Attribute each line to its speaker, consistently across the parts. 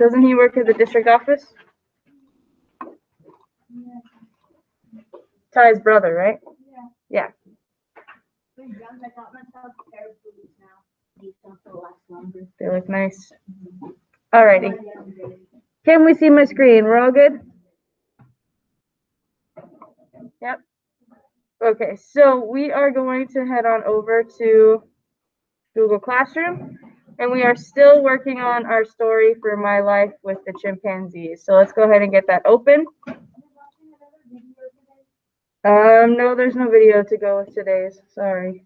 Speaker 1: Doesn't he work at the district office? Ty's brother, right? Yeah. They look nice. Alrighty. Can we see my screen? We're all good? Yep. Okay, so we are going to head on over to Google Classroom, and we are still working on our story for My Life with the Chimpanzees. So let's go ahead and get that open. No, there's no video to go with today's. Sorry.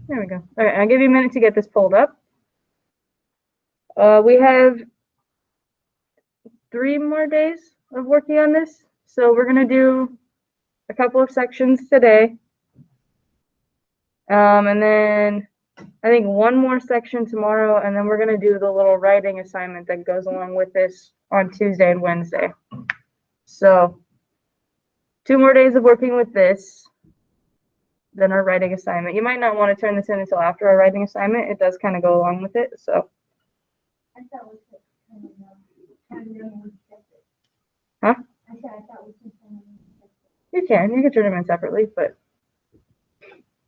Speaker 1: There we go. All right, I'll give you a minute to get this pulled up. We have 3 more days of working on this. So we're going to do a couple of sections today. And then I think 1 more section tomorrow, and then we're going to do the little writing assignment that goes along with this on Tuesday and Wednesday. So 2 more days of working with this, then our writing assignment. You might not want to turn this in until after our writing assignment. It does kind of go along with it. So. Huh? You can turn them in separately, but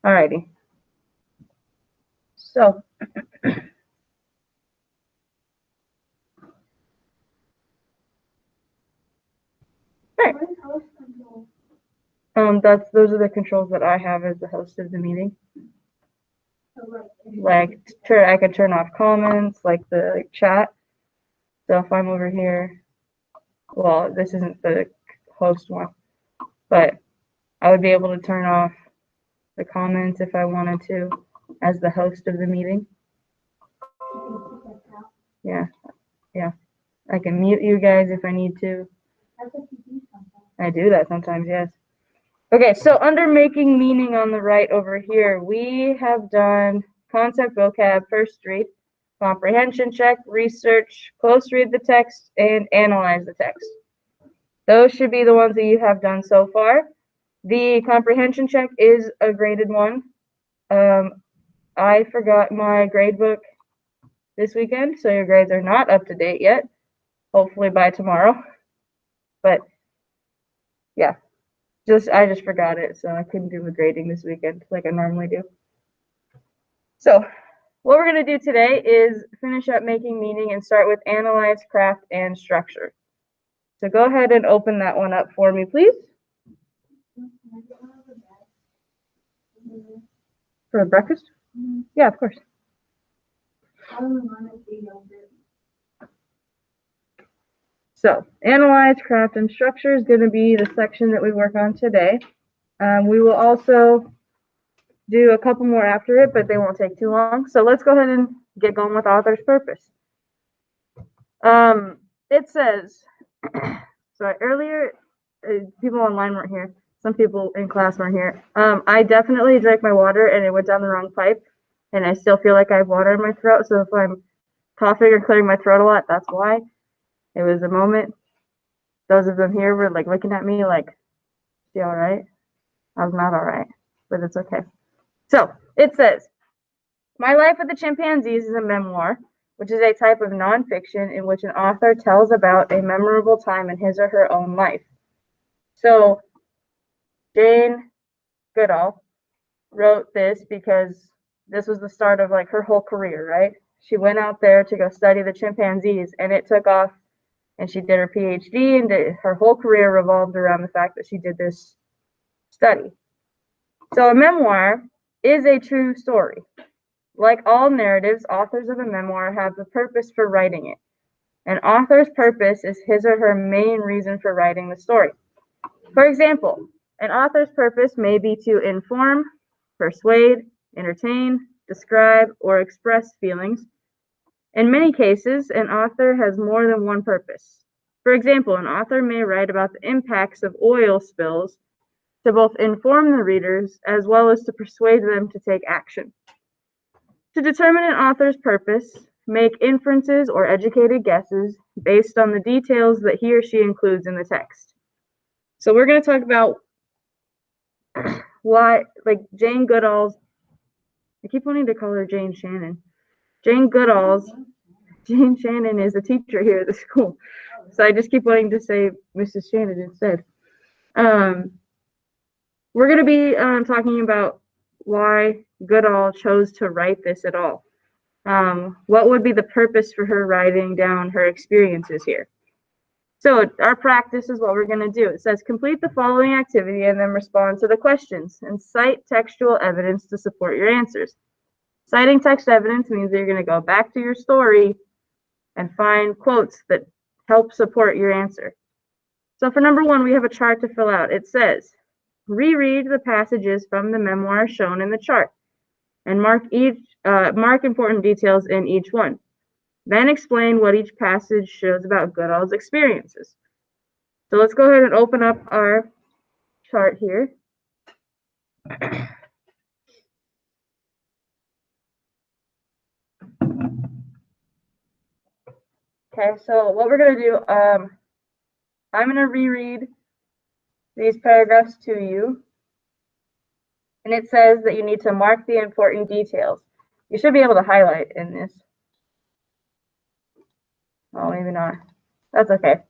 Speaker 1: alrighty. So right. Those are the controls that I have as the host of the meeting. Like I can turn off comments, like the chat. So if I'm over here, well, this isn't the host one, but I would be able to turn off the comments if I wanted to as the host of the meeting. Yeah. I can mute you guys if I need to. I do that sometimes, yes. Okay, so under making meaning on the right over here, we have done concept, vocab, first read, comprehension check, research, close read the text, and analyze the text. Those should be the ones that you have done so far. The comprehension check is a graded one. I forgot my grade book this weekend, so your grades are not up to date yet. Hopefully by tomorrow. But yeah, I just forgot it, so I couldn't do the grading this weekend like I normally do. So what we're going to do today is finish up making meaning and start with analyze, craft, and structure. So go ahead and open that one up for me, please. For breakfast? Mm-hmm. Yeah, of course. So analyze, craft, and structure is going to be the section that we work on today. We will also do a couple more after it, but they won't take too long. So let's go ahead and get going with author's purpose. It says, so earlier, people online weren't here. Some people in class weren't here. I definitely drank my water and it went down the wrong pipe, and I still feel like I have water in my throat. So if I'm coughing or clearing my throat a lot, that's why. It was a moment. Those of them here were like looking at me like, "You all right?" I was not all right, but it's okay. So it says, My Life with the Chimpanzees is a memoir, which is a type of nonfiction in which an author tells about a memorable time in his or her own life. So Jane Goodall wrote this because this was the start of like her whole career, right? She went out there to go study the chimpanzees, and it took off, and she did her PhD, and her whole career revolved around the fact that she did this study. So a memoir is a true story. Like all narratives, authors of a memoir have a purpose for writing it. An author's purpose is his or her main reason for writing the story. For example, an author's purpose may be to inform, persuade, entertain, describe, or express feelings. In many cases, an author has more than one purpose. For example, an author may write about the impacts of oil spills to both inform the readers as well as to persuade them to take action. To determine an author's purpose, make inferences or educated guesses based on the details that he or she includes in the text. So we're going to talk about why, like Jane Goodall's, I keep wanting to call her Jane Shannon. Jane Shannon is a teacher here at the school. So I just keep wanting to say Mrs. Shannon instead. We're going to be talking about why Goodall chose to write this at all. What would be the purpose for her writing down her experiences here? So our practice is what we're going to do. It says complete the following activity and then respond to the questions and cite textual evidence to support your answers. Citing text evidence means that you're going to go back to your story and find quotes that help support your answer. So for number 1, we have a chart to fill out. It says, reread the passages from the memoir shown in the chart and mark important details in each one. Then explain what each passage shows about Goodall's experiences. So let's go ahead and open up our chart here. Okay, so what we're going to do, I'm going to reread these paragraphs to you. And it says that you need to mark the important details. You should be able to highlight in this. Oh, maybe not. That's okay.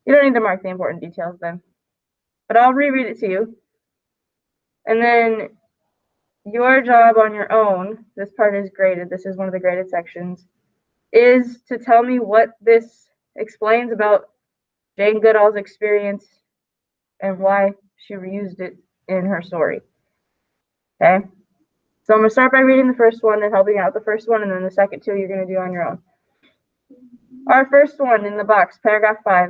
Speaker 1: You don't need to mark the important details then. But I'll reread it to you. And then your job on your own, this part is graded, this is one of the graded sections, is to tell me what this explains about Jane Goodall's experience and why she reused it in her story. Okay? So I'm going to start by reading the first one and helping out the first one, and then the second 2 you're going to do on your own. Our first one in the box, paragraph 5,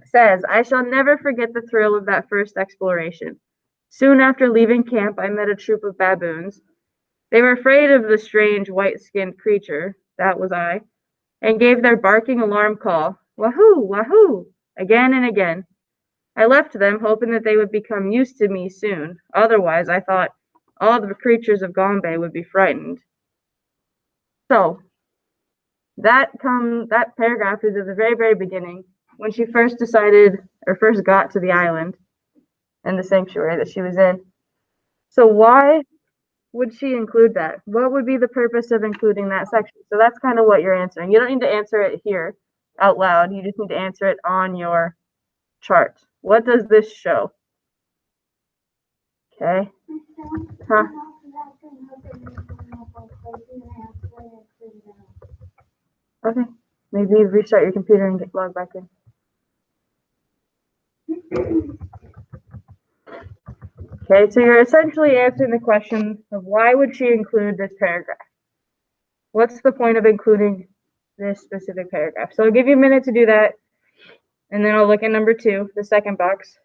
Speaker 1: says, I shall never forget the thrill of that first exploration. Soon after leaving camp, I met a troop of baboons. They were afraid of the strange white-skinned creature, that was I, and gave their barking alarm call, wahoo, wahoo, again and again. I left them, hoping that they would become used to me soon. Otherwise, I thought, all the creatures of Gombe would be frightened. So, that paragraph is at the very, very beginning, when she first got to the island and the sanctuary that she was in. So why would she include that? What would be the purpose of including that section? So that's kind of what you're answering. You don't need to answer it here out loud. You just need to answer it on your chart. What does this show? Okay. Huh? Okay. Maybe restart your computer and log back in. Okay, so you're essentially answering the question of why would she include this paragraph? What's the point of including this specific paragraph? So I'll give you a minute to do that, and then I'll look at number 2, the second box.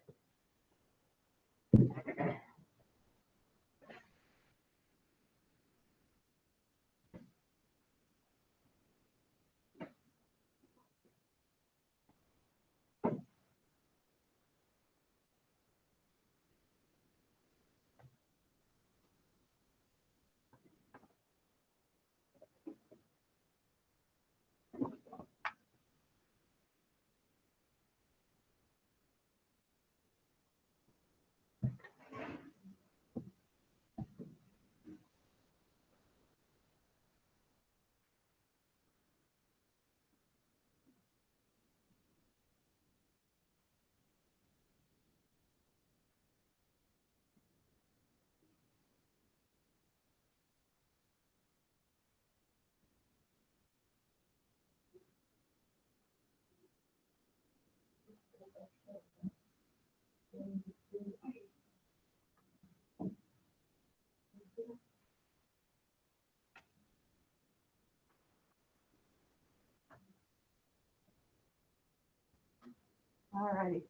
Speaker 1: Alrighty.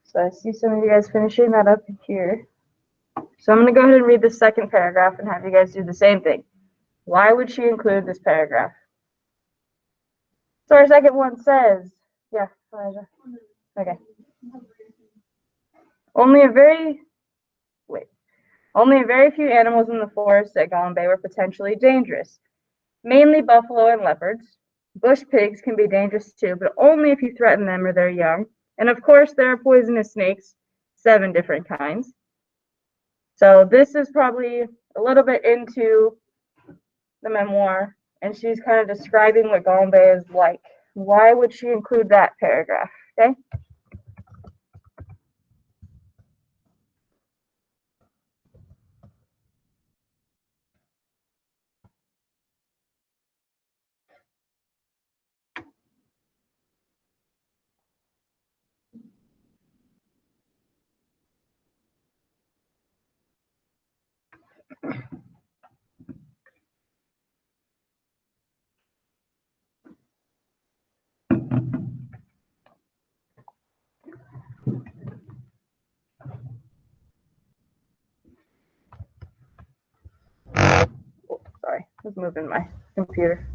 Speaker 1: So I see some of you guys finishing that up here. So I'm going to go ahead and read the second paragraph and have you guys do the same thing. Why would she include this paragraph? So our second one says, yeah, Elijah. Okay. Only a very few animals in the forest at Gombe were potentially dangerous, mainly buffalo and leopards. Bush pigs can be dangerous too, but only if you threaten them or they're young. And of course, there are poisonous snakes, 7 different kinds. So this is probably a little bit into the memoir, and she's kind of describing what Gombe is like. Why would she include that paragraph? Okay. Oh, sorry, I was moving my computer.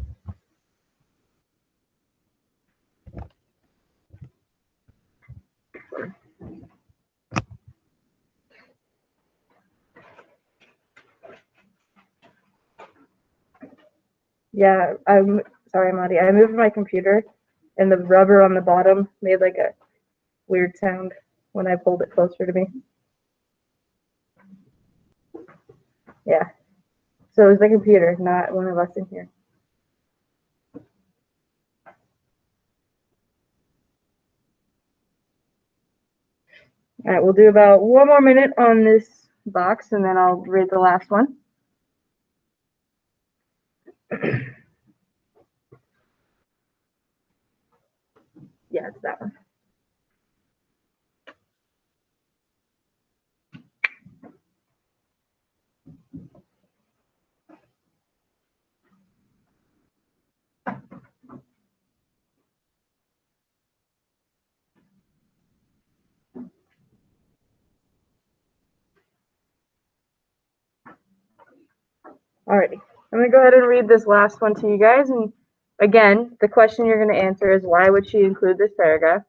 Speaker 1: Yeah, I'm sorry, Maddie. I moved my computer, and the rubber on the bottom made like a weird sound when I pulled it closer to me. Yeah. So it was the computer, not one of us in here. All right, we'll do about 1 more minute on this box, and then I'll read the last one. Yeah, it's that one. Alrighty, I'm gonna go ahead and read this last one to you guys. And again, the question you're gonna answer is, why would she include this paragraph?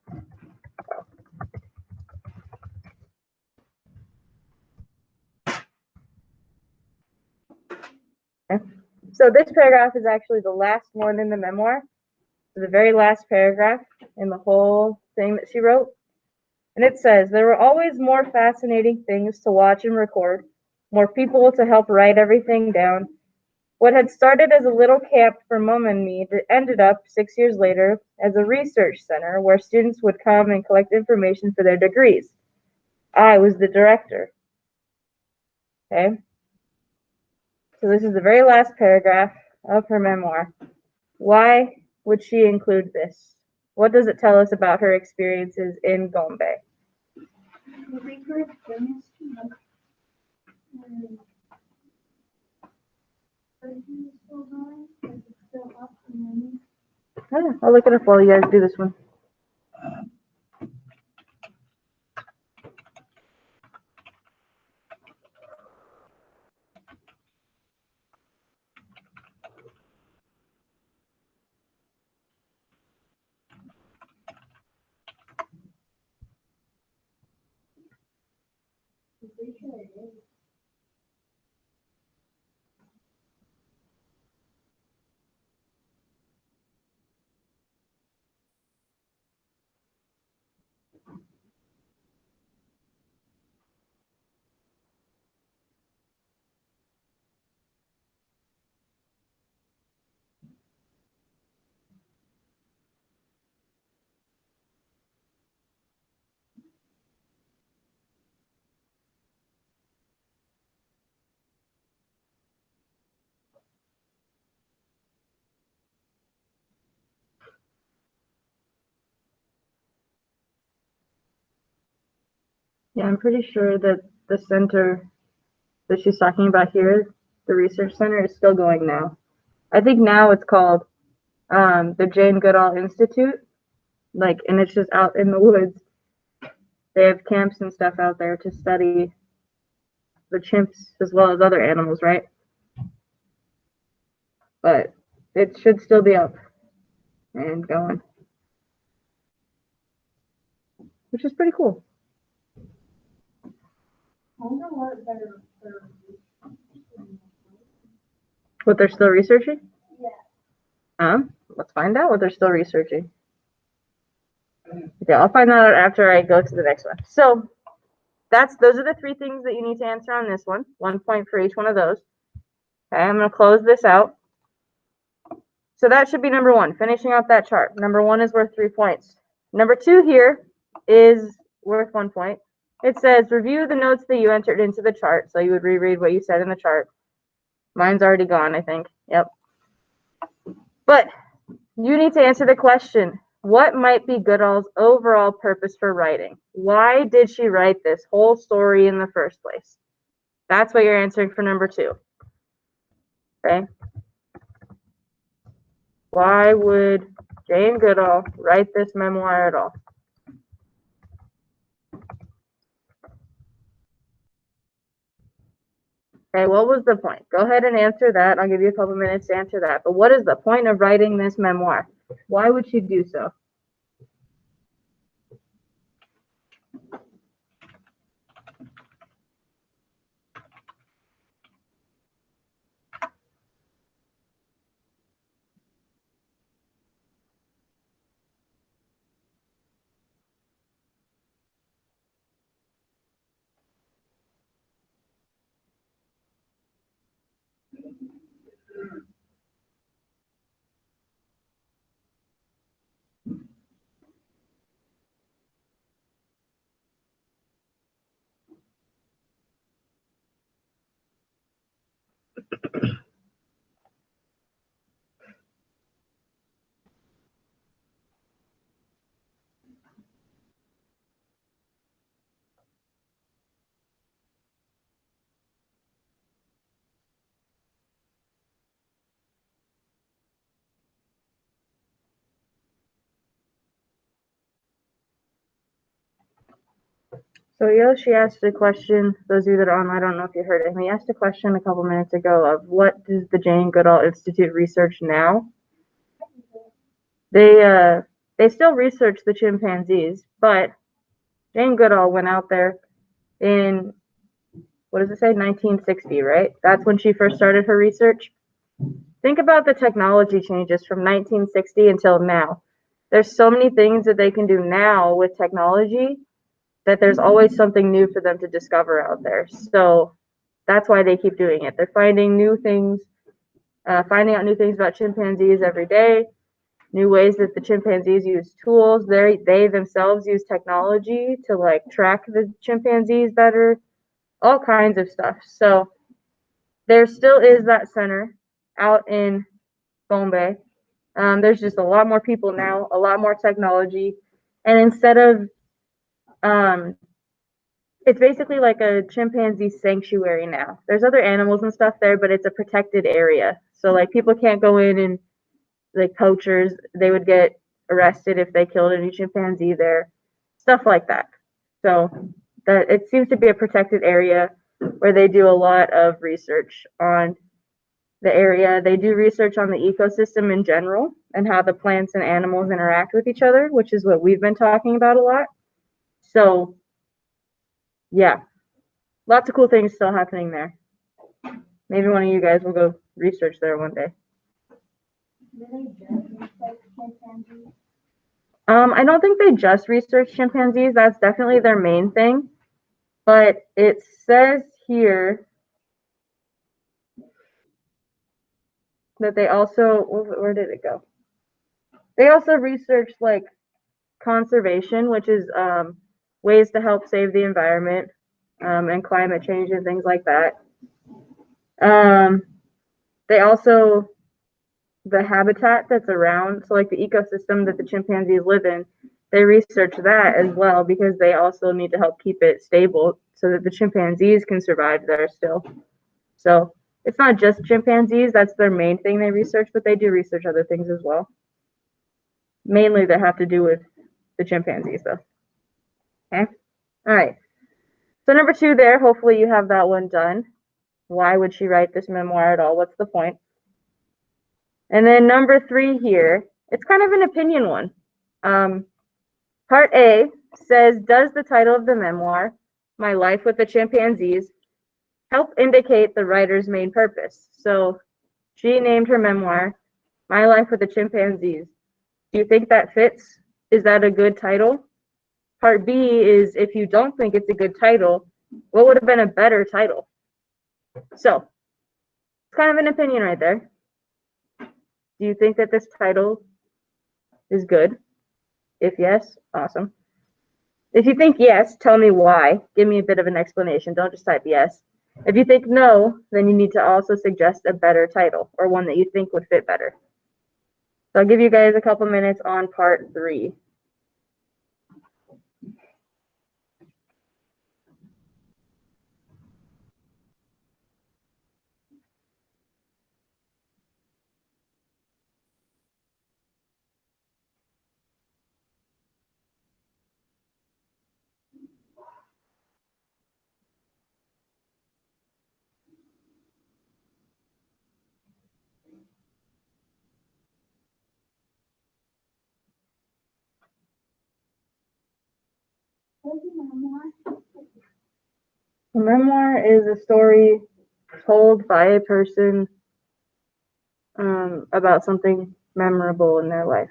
Speaker 1: Okay. So this paragraph is actually the last one in the memoir, the very last paragraph in the whole thing that she wrote. And it says, there were always more fascinating things to watch and record, more people to help write everything down. What had started as a little camp for Mum and me ended up, 6 years later, as a research center where students would come and collect information for their degrees. I was the director. Okay? So this is the very last paragraph of her memoir. Why would she include this? What does it tell us about her experiences in Gombe? I'll look it up while you guys do this one. Yeah, I'm pretty sure that the center that she's talking about here, the research center, is still going now. I think now it's called the Jane Goodall Institute, and it's just out in the woods. They have camps and stuff out there to study the chimps as well as other animals, right? But it should still be up and going. which is pretty cool. What they're still researching? Yeah. Let's find out what they're still researching. Okay, I'll find that out after I go to the next one. So those are the three things that you need to answer on this one. 1 point for each one of those. Okay, I'm going to close this out. So that should be number 1, finishing out that chart. Number 1 is worth 3 points. Number 2 here is worth 1 point. It says, review the notes that you entered into the chart. So you would reread what you said in the chart. Mine's already gone, I think. Yep. But you need to answer the question, what might be Goodall's overall purpose for writing? Why did she write this whole story in the first place? That's what you're answering for number 2. Okay? Why would Jane Goodall write this memoir at all? Okay, what was the point? Go ahead and answer that. I'll give you a couple minutes to answer that. But what is the point of writing this memoir? Why would she do so? So she asked a question, those of you that are on, I don't know if you heard it, he asked a question a couple minutes ago of what does the Jane Goodall Institute research now? They still research the chimpanzees, but Jane Goodall went out there in, what does it say, 1960, right? That's when she first started her research. Think about the technology changes from 1960 until now. There's so many things that they can do now with technology that there's always something new for them to discover out there. So that's why they keep doing it. They're finding new things, finding out new things about chimpanzees every day, new ways that the chimpanzees use tools. They themselves use technology to like track the chimpanzees better, all kinds of stuff. So there still is that center out in Bombay. There's just a lot more people now, a lot more technology, and instead of it's basically like a chimpanzee sanctuary now. There's other animals and stuff there, but it's a protected area. So like people can't go in, and like poachers, they would get arrested if they killed any chimpanzee there, stuff like that. So that it seems to be a protected area where they do a lot of research on the area. They do research on the ecosystem in general and how the plants and animals interact with each other, which is what we've been talking about a lot. So yeah, lots of cool things still happening there. Maybe one of you guys will go research there one day. I don't think they just research chimpanzees. That's definitely their main thing. But it says here that they also, where did it go? They also research like conservation, which is ways to help save the environment and climate change and things like that. They also, the habitat that's around, so like the ecosystem that the chimpanzees live in, they research that as well because they also need to help keep it stable so that the chimpanzees can survive there still. So it's not just chimpanzees, that's their main thing they research, but they do research other things as well. Mainly that have to do with the chimpanzees though. Okay, all right. So number 2 there, hopefully you have that one done. Why would she write this memoir at all? What's the point? And then number 3 here, it's kind of an opinion one. Part A says, does the title of the memoir, My Life with the Chimpanzees, help indicate the writer's main purpose? So she named her memoir, My Life with the Chimpanzees. Do you think that fits? Is that a good title? Part B is, if you don't think it's a good title, what would have been a better title? So it's kind of an opinion right there. Do you think that this title is good? If yes, awesome. If you think yes, tell me why. Give me a bit of an explanation. Don't just type yes. If you think no, then you need to also suggest a better title or one that you think would fit better. So I'll give you guys a couple minutes on part 3. A memoir is a story told by a person about something memorable in their life.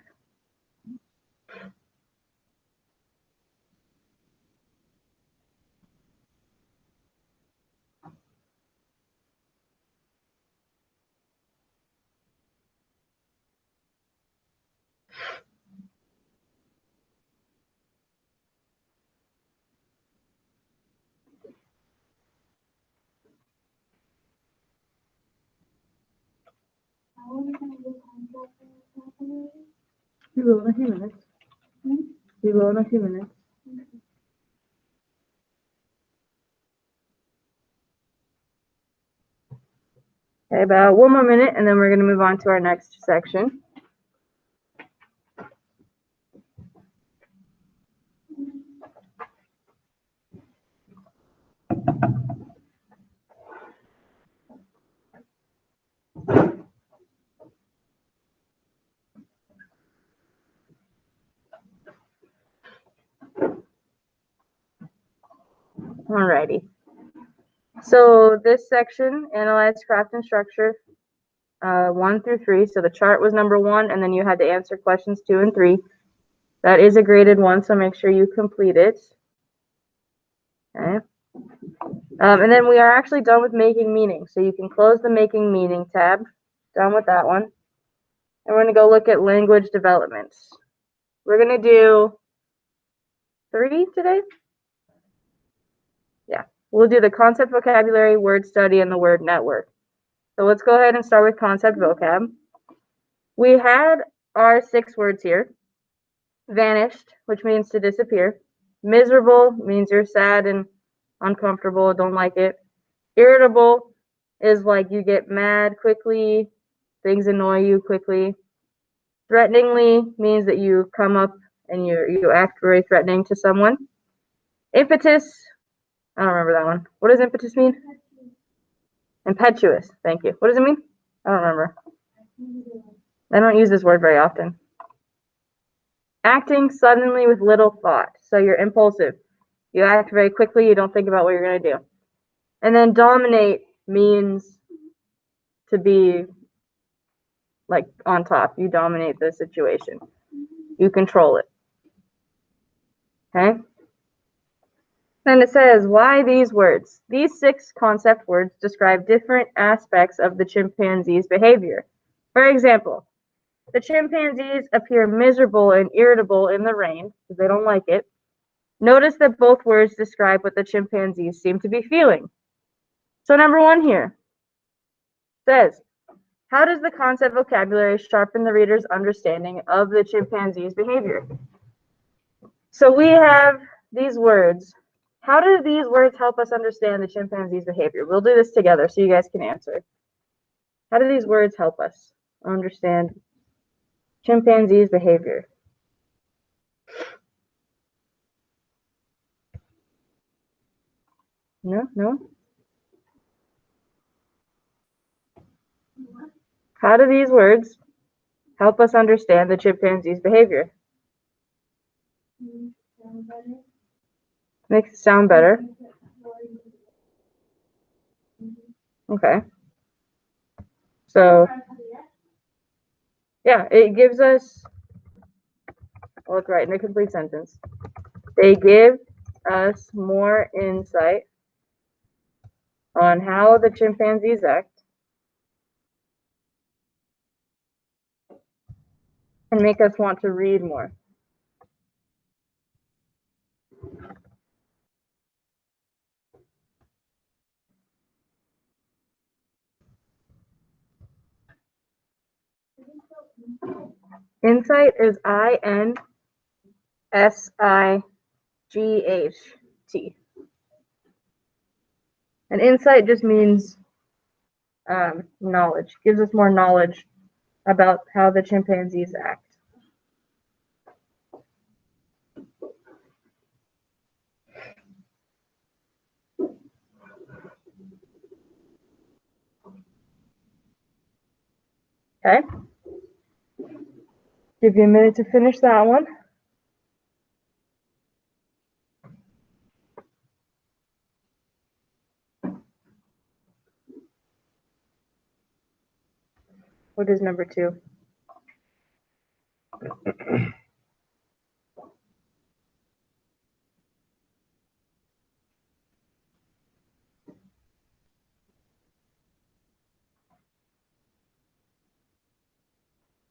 Speaker 1: We will in a few minutes. We will in a few minutes. Okay, about one more minute, and then we're going to move on to our next section. Alrighty. So this section, analyze craft and structure, 1 through 3. So the chart was number 1, and then you had to answer questions 2 and 3. That is a graded one, so make sure you complete it. Okay. And then we are actually done with making meaning. So you can close the making meaning tab. Done with that one. And we're going to go look at language development. We're going to do 3 today. Yeah. We'll do the concept vocabulary, word study, and the word network. So let's go ahead and start with concept vocab. We had our 6 words here. Vanished, which means to disappear. Miserable means you're sad and uncomfortable, don't like it. Irritable is like you get mad quickly, things annoy you quickly. Threateningly means that you come up and you act very threatening to someone. Impetus, I don't remember that one. What does impetus mean? Impetuous, thank you. What does it mean? I don't remember. I don't use this word very often. Acting suddenly with little thought. So you're impulsive. You act very quickly. You don't think about what you're going to do. And then dominate means to be like on top. You dominate the situation. You control it. Okay? Then it says, why these words? These 6 concept words describe different aspects of the chimpanzee's behavior. For example, the chimpanzees appear miserable and irritable in the rain because they don't like it. Notice that both words describe what the chimpanzees seem to be feeling. So number 1 here says, how does the concept vocabulary sharpen the reader's understanding of the chimpanzee's behavior? So we have these words. How do these words help us understand the chimpanzee's behavior? We'll do this together so you guys can answer. How do these words help us understand chimpanzee's behavior? No? How do these words help us understand the chimpanzee's behavior? Makes it sound better. Okay. So, yeah, it gives us, I'll look right in a complete sentence. They give us more insight on how the chimpanzees act and make us want to read more. Insight is INSIGHT. And insight just means knowledge. Gives us more knowledge about how the chimpanzees act. Okay. Give you a minute to finish that one. What is number 2?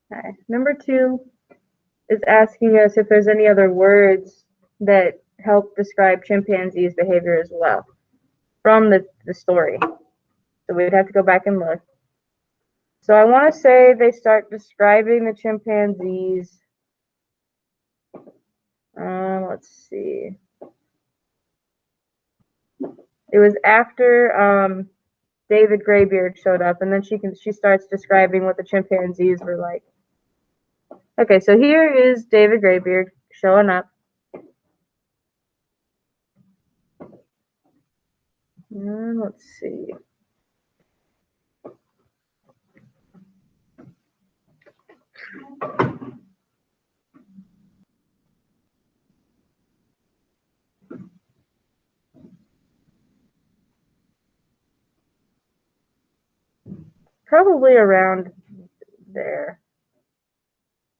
Speaker 1: Okay. Number 2 is asking us if there's any other words that help describe chimpanzees' behavior as well from the story. So we'd have to go back and look. So I want to say they start describing the chimpanzees. Let's see. It was after David Graybeard showed up, and then she starts describing what the chimpanzees were like. Okay, so here is David Graybeard showing up. Let's see. Probably around there.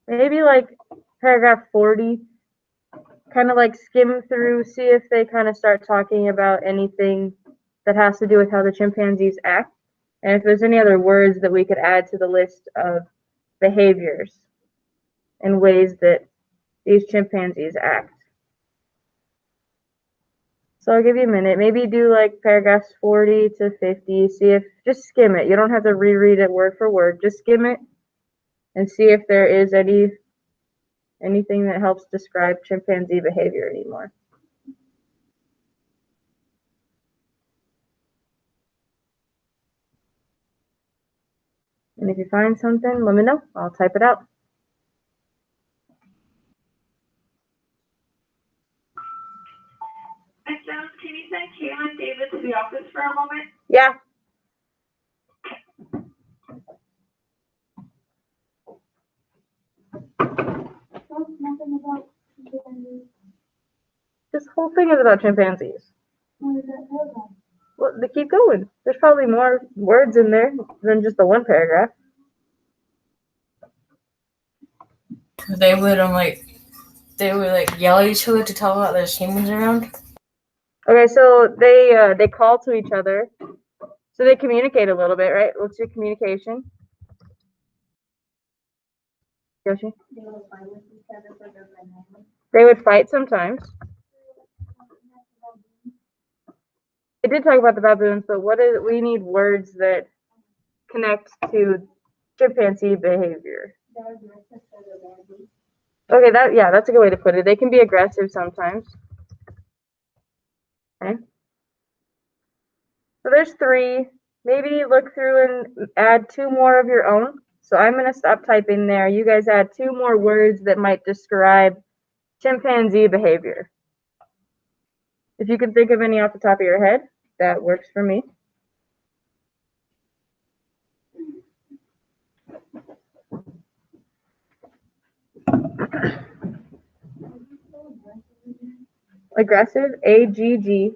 Speaker 1: Maybe like paragraph 40. Kind of like skim through, see if they kind of start talking about anything that has to do with how the chimpanzees act. And if there's any other words that we could add to the list of behaviors and ways that these chimpanzees act. So I'll give you a minute. Maybe do like paragraphs 40 to 50. See if, just skim it. You don't have to reread it word for word. Just skim it and see if there is anything that helps describe chimpanzee behavior anymore. And if you find something, let me know. I'll type it out.
Speaker 2: Can you send Kayla and David to the office for a moment?
Speaker 1: Yeah.
Speaker 2: Nothing about chimpanzees.
Speaker 1: This whole thing is about chimpanzees.
Speaker 2: What is that paragraph?
Speaker 1: Well, they keep going. There's probably more words in there than just the one paragraph.
Speaker 3: They would yell at each other to tell about there's humans around.
Speaker 1: Okay, so they call to each other, so they communicate a little bit, right? Let's do communication. Yoshi? They would fight sometimes. They did talk about the baboons, but we need words that connect to chimpanzee behavior. Okay, that's a good way to put it. They can be aggressive sometimes. Okay. So there's 3. Maybe look through and add 2 more of your own. So I'm going to stop typing there. You guys add 2 more words that might describe chimpanzee behavior. If you can think of any off the top of your head, that works for me. Aggressive, AGGRESSIVE.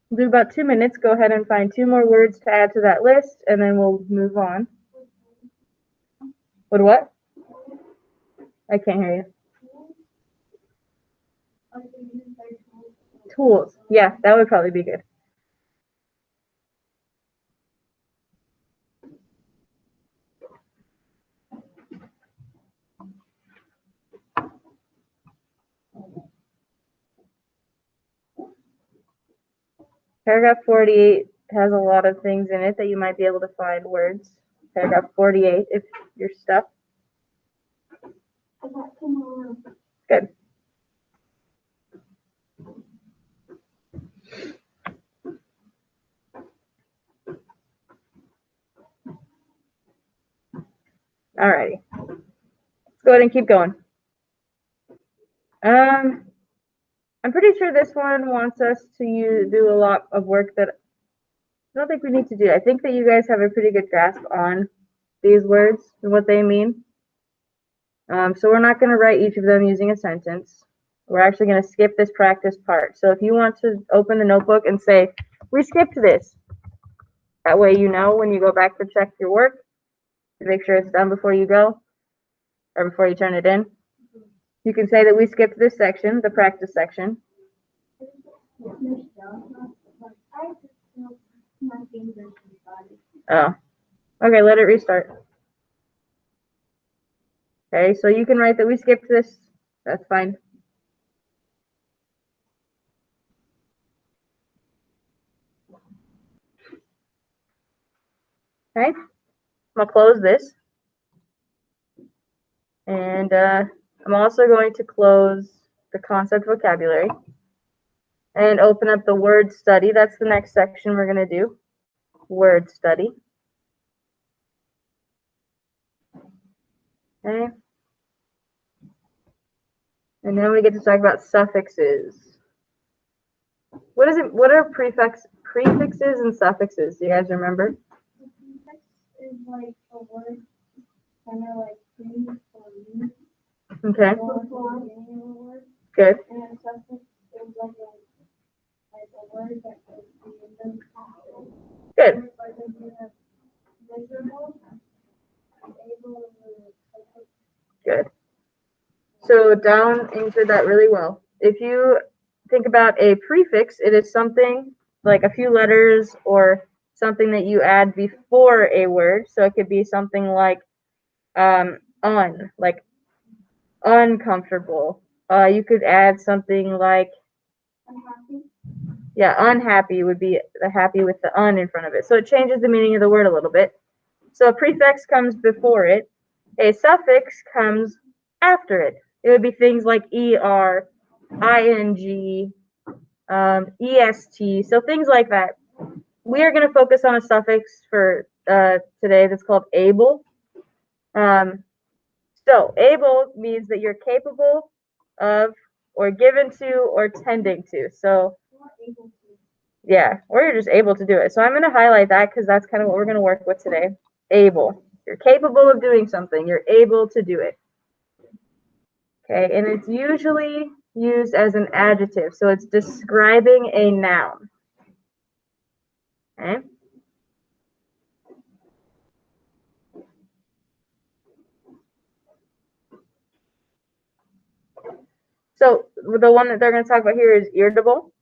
Speaker 1: We'll do about 2 minutes. Go ahead and find 2 more words to add to that list, and then we'll move on. What? I can't hear you. Tools. Yeah, that would probably be good. Paragraph 48 has a lot of things in it that you might be able to find words. Paragraph 48, if you're stuck. Good. Alrighty. Let's go ahead and keep going. I'm pretty sure this one wants us to do a lot of work that I don't think we need to do. I think that you guys have a pretty good grasp on these words and what they mean. So we're not going to write each of them using a sentence. We're actually going to skip this practice part. So if you want to open the notebook and say, we skipped this, that way you know when you go back to check your work, to make sure it's done before you go, or before you turn it in. You can say that we skipped this section, the practice section. Oh, okay, let it restart. Okay, so you can write that we skipped this. That's fine. Okay, I'm going to close this. And I'm also going to close the concept vocabulary and open up the word study. That's the next section we're going to do. Word study. Okay. And then we get to talk about suffixes. What is it? What are prefixes and suffixes? Do you guys remember?
Speaker 4: A prefix is like a word, kind of like pre or me.
Speaker 1: Okay.
Speaker 4: Before the beginning of a word.
Speaker 1: Good.
Speaker 4: And a suffix is like a word that goes in the after.
Speaker 1: Good.
Speaker 4: Like if you have miserable, able,
Speaker 1: Good. So down into that really well. If you think about a prefix, it is something like a few letters or something that you add before a word. So it could be something like like uncomfortable. You could add something like
Speaker 4: unhappy.
Speaker 1: Yeah, unhappy would be the happy with the un in front of it. So it changes the meaning of the word a little bit. So a prefix comes before it. A suffix comes after it. It would be things like er, ing, est, so things like that. We are going to focus on a suffix for today that's called able. So able means that you're capable of, or given to, or tending to. So yeah, or you're just able to do it. So I'm going to highlight that because that's kind of what we're going to work with today. Able. You're capable of doing something. You're able to do it. Okay, and it's usually used as an adjective. So it's describing a noun. Okay. So the one that they're going to talk about here is irritable.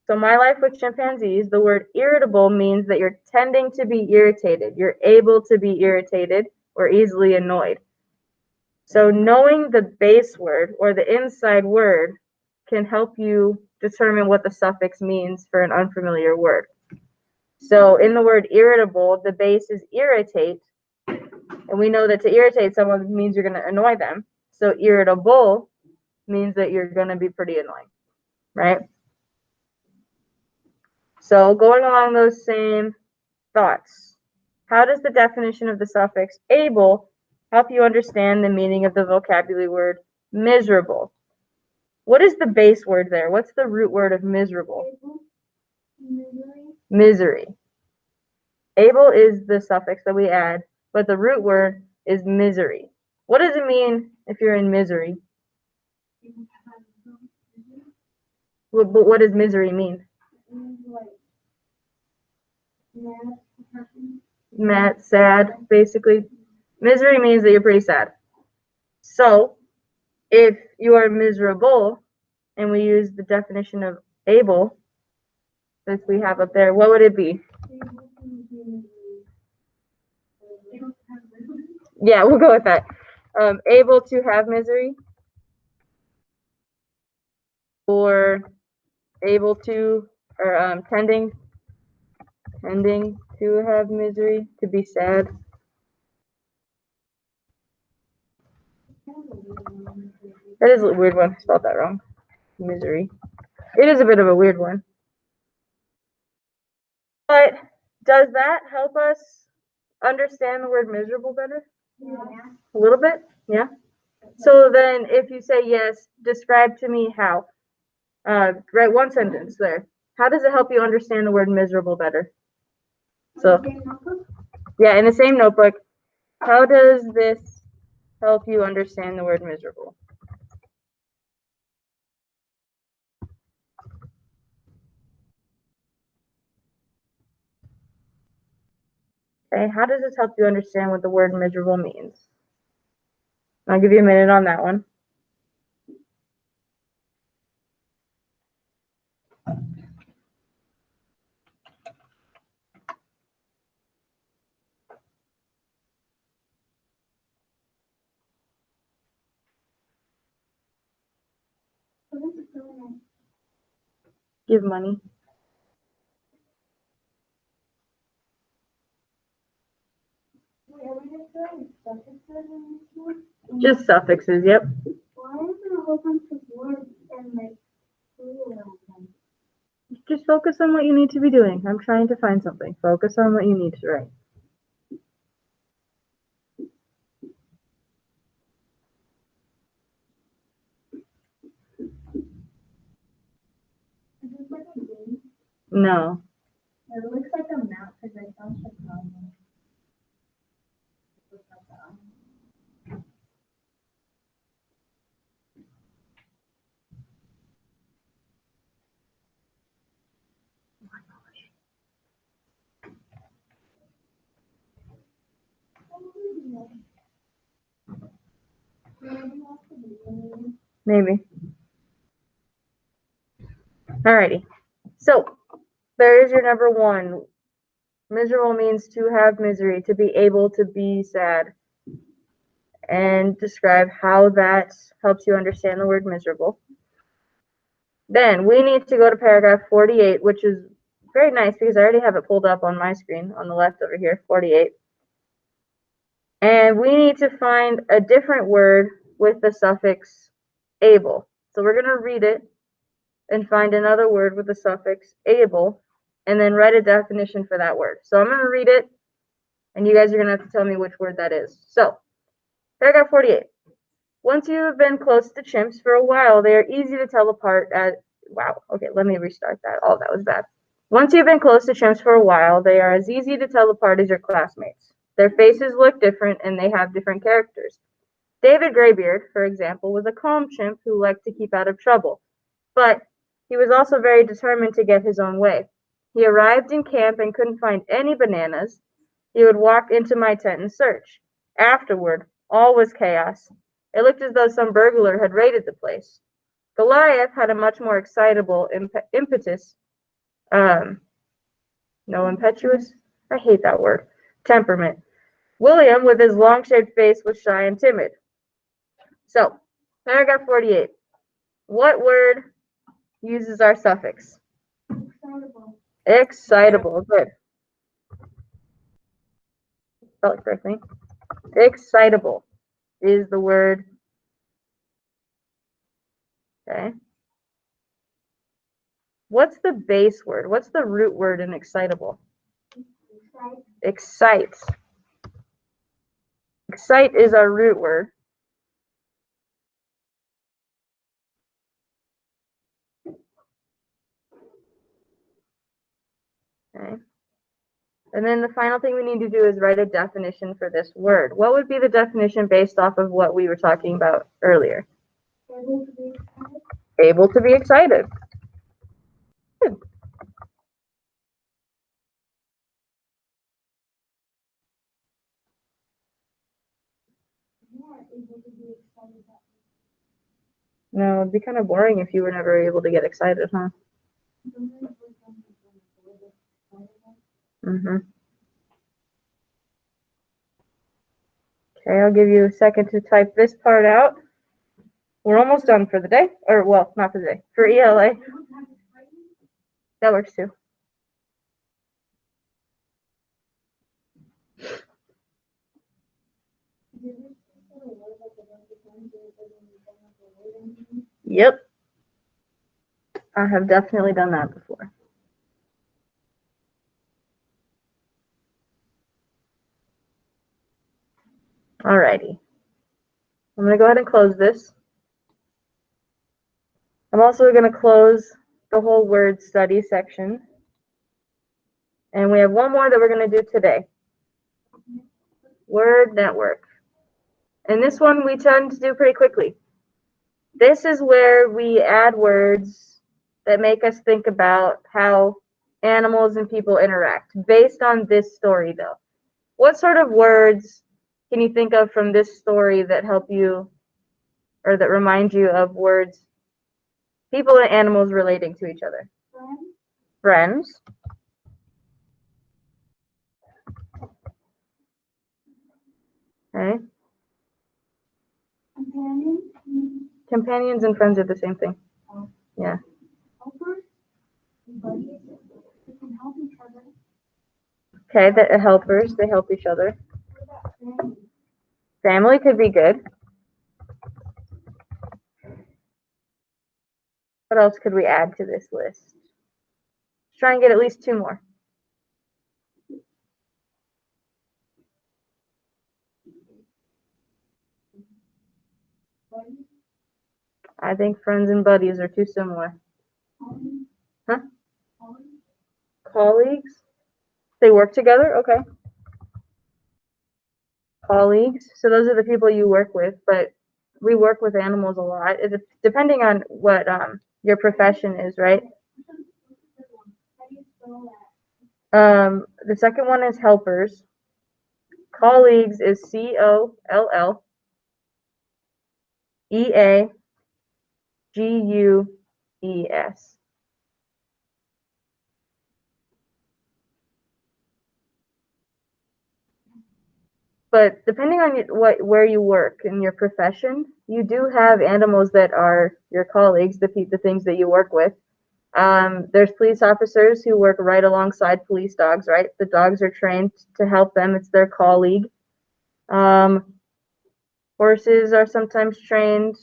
Speaker 1: So my life with chimpanzees, the word irritable means that you're tending to be irritated. You're able to be irritated or easily annoyed. So knowing the base word or the inside word can help you determine what the suffix means for an unfamiliar word. So in the word irritable, the base is irritate. And we know that to irritate someone means you're going to annoy them. So irritable means that you're going to be pretty annoying, right? So going along those same thoughts, how does the definition of the suffix able help you understand the meaning of the vocabulary word miserable? What is the base word there? What's the root word of miserable?
Speaker 4: Misery.
Speaker 1: Misery. Able is the suffix that we add, but the root word is misery. What does it mean if you're in misery? But what does misery mean? Mad, sad, basically. Misery means that you're pretty sad. So, if you are miserable, and we use the definition of able that we have up there, what would it be? Yeah, we'll go with that. Able to have misery, or able to, or tending to have misery, to be sad. That is a weird one. I spelled that wrong. Misery. It is a bit of a weird one. But does that help us understand the word miserable better?
Speaker 4: Yeah.
Speaker 1: A little bit? Yeah. So then if you say yes, describe to me how. Write one sentence there. How does it help you understand the word miserable better? So, yeah, in the same notebook, how does this help you understand the word miserable? Okay, how does this help you understand what the word miserable means? I'll give you a minute on that one. Give money. Just suffixes, yep.
Speaker 4: Why is there a whole bunch of words and like clue around them?
Speaker 1: Just focus on what you need to be doing. I'm trying to find something. Focus on what you need to write.
Speaker 4: Is this like a game?
Speaker 1: No.
Speaker 4: It looks like a map because I found Chicago. It looks like that.
Speaker 1: Maybe. Alrighty. So, there is your number one. Miserable means to have misery, to be able to be sad. And describe how that helps you understand the word miserable. Then we need to go to paragraph 48, which is very nice because I already have it pulled up on my screen on the left over here, 48. And we need to find a different word with the suffix able. So we're going to read it and find another word with the suffix able, and then write a definition for that word. So I'm going to read it, and you guys are going to have to tell me which word that is. So, paragraph 48. Once you have been close to chimps for a while, they are easy to tell apart as, wow, okay, let me restart that. Oh, that was bad. Once you've been close to chimps for a while, they are as easy to tell apart as your classmates. Their faces look different and they have different characters. David Graybeard, for example, was a calm chimp who liked to keep out of trouble, but he was also very determined to get his own way. He arrived in camp and couldn't find any bananas. He would walk into my tent and search. Afterward, all was chaos. It looked as though some burglar had raided the place. Goliath had a much more excitable impetus. No impetuous? I hate that word. Temperament. William, with his long-shaved face, was shy and timid. So, paragraph 48. What word uses our suffix?
Speaker 4: Excitable.
Speaker 1: Excitable. Good. Spell it correctly. Excitable is the word. Okay. What's the base word? What's the root word in excitable? Excite. Excite is our root word. Okay. And then the final thing we need to do is write a definition for this word. What would be the definition based off of what we were talking about earlier?
Speaker 4: Able to be excited.
Speaker 1: Able to be excited. Good.
Speaker 4: You are able to be excited.
Speaker 1: No, it'd be kind of boring if you were never able to get excited, huh? Mm-hmm. Okay, I'll give you a second to type this part out. We're almost done for the day. Or, well, not for the day. For ELA. That works too. Yep. I have definitely done that before. Alrighty. I'm going to go ahead and close this. I'm also going to close the whole word study section. And we have one more that we're going to do today. Word network. And this one we tend to do pretty quickly. This is where we add words that make us think about how animals and people interact based on this story, though. What sort of words can you think of from this story that help you or that remind you of words, people and animals relating to each other? Friends. Okay.
Speaker 4: Companions.
Speaker 1: Companions and friends are the same thing. Yeah.
Speaker 4: Helpers. Buddies. They can help each other.
Speaker 1: Okay, the helpers, they help each other.
Speaker 4: What about family?
Speaker 1: Family could be good. What else could we add to this list? Let's try and get at least two more.
Speaker 4: Buddies.
Speaker 1: I think friends and buddies are too similar.
Speaker 4: Colleagues.
Speaker 1: Huh?
Speaker 4: Colleagues.
Speaker 1: Colleagues? They work together? Okay. Colleagues. So those are the people you work with, but we work with animals a lot. Depending on what your profession is, right?
Speaker 4: How do you spell that?
Speaker 1: The second one is helpers. Colleagues is COLLEAGUES. But depending on where you work in your profession, you do have animals that are your colleagues, the things that you work with. There's police officers who work right alongside police dogs, right? The dogs are trained to help them. It's their colleague. Horses are sometimes trained.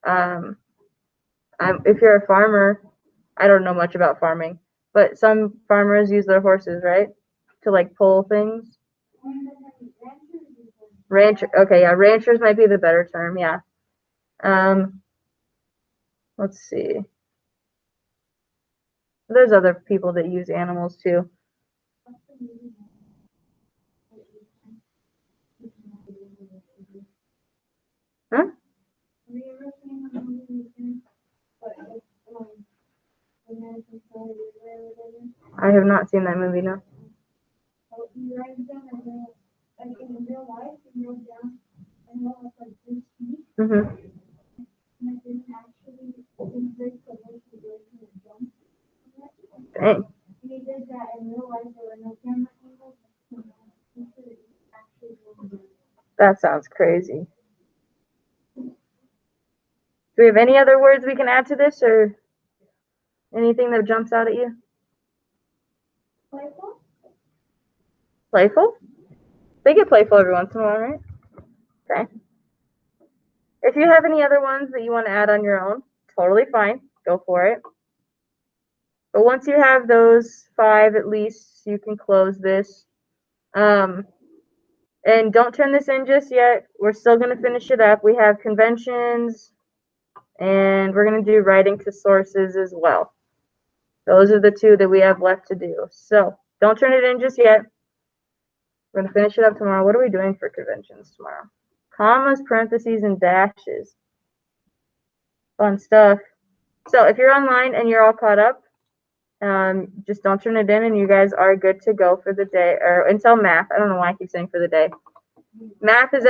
Speaker 1: If you're a farmer, I don't know much about farming, but some farmers use their horses, right? To like pull things. Rancher, okay, yeah, ranchers might be the better term, yeah. Let's see. There's other people that use animals too. Huh? I have not seen that movie, no. Mm-hmm. Dang. That sounds crazy. Do we have any other words we can add to this, or anything that jumps out at you?
Speaker 4: Playful?
Speaker 1: Playful? They get playful every once in a while, right? Okay. If you have any other ones that you want to add on your own, totally fine. Go for it. But once you have those 5 at least, you can close this. And don't turn this in just yet. We're still going to finish it up. We have conventions, and we're going to do writing to sources as well. Those are the 2 that we have left to do. So don't turn it in just yet. We're gonna finish it up tomorrow. What are we doing for conventions tomorrow? Commas, parentheses, and dashes. Fun stuff. So if you're online and you're all caught up, just don't turn it in, and you guys are good to go for the day, or until math. I don't know why I keep saying for the day. Math is at